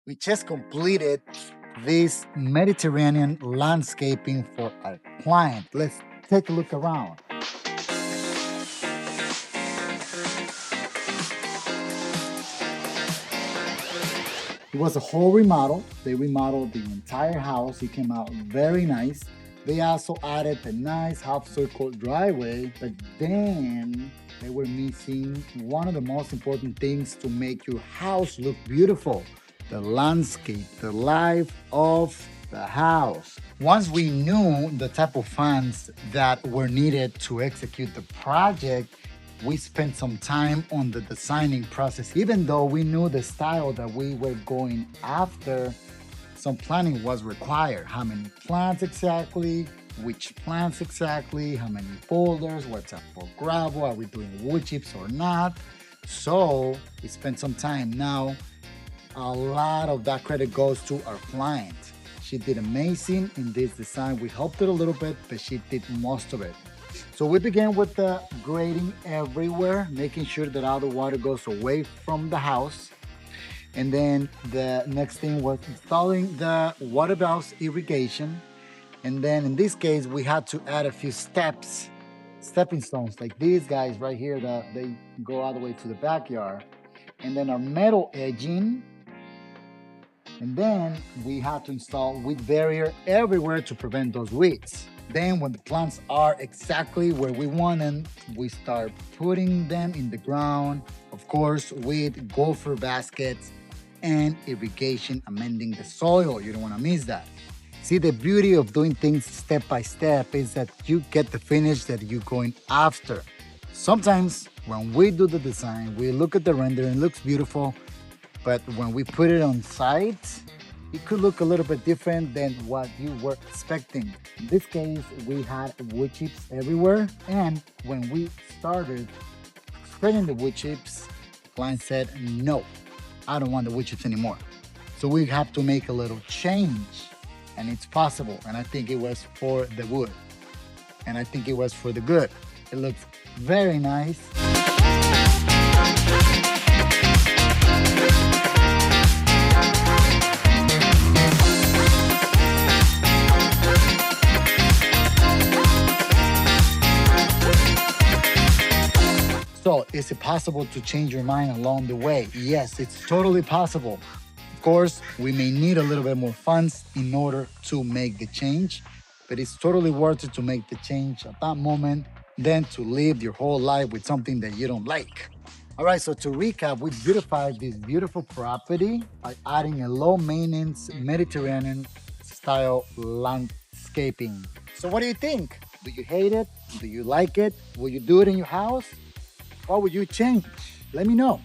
We just completed this Mediterranean landscaping for our client. Let's take a look around. It was a whole remodel. They remodeled the entire house. It came out very nice. They also added a nice half circle driveway, but then they were missing one of the most important things to make your house look beautiful: the landscape, the life of the house. Once we knew the type of funds that were needed to execute the project, we spent some time on the designing process. Even though we knew the style that we were going after, some planning was required. How many plants exactly? Which plants exactly? How many boulders? What's up for gravel? Are we doing wood chips or not? So we spent some time. Now, a lot of that credit goes to our client. She did amazing in this design. We helped her a little bit, but she did most of it. So we began with the grading everywhere, making sure that all the water goes away from the house. And then the next thing was installing the water valves irrigation. And then in this case, we had to add a few stepping stones like these guys right here that they go all the way to the backyard. And then our metal edging. And then we had to install weed barrier everywhere to prevent those weeds. Then when the plants are exactly where we want them, we start putting them in the ground, of course, with gopher baskets and irrigation, amending the soil. You don't want to miss that. See, the beauty of doing things step by step is that you get the finish that you're going after. Sometimes when we do the design, we look at the render and it looks beautiful, but when we put it on site, it could look a little bit different than what you were expecting. In this case, we had wood chips everywhere, and when we started spreading the wood chips, the client said, no, I don't want the wood chips anymore. So we have to make a little change, and it's possible. And I think it was for the wood, and I think it was for the good. It looks very nice. So, is it possible to change your mind along the way? Yes, it's totally possible. Of course, we may need a little bit more funds in order to make the change, but it's totally worth it to make the change at that moment than to live your whole life with something that you don't like. All right, so to recap, we beautified this beautiful property by adding a low maintenance Mediterranean style landscaping. So, what do you think? Do you hate it? Do you like it? Will you do it in your house? What would you change? Let me know.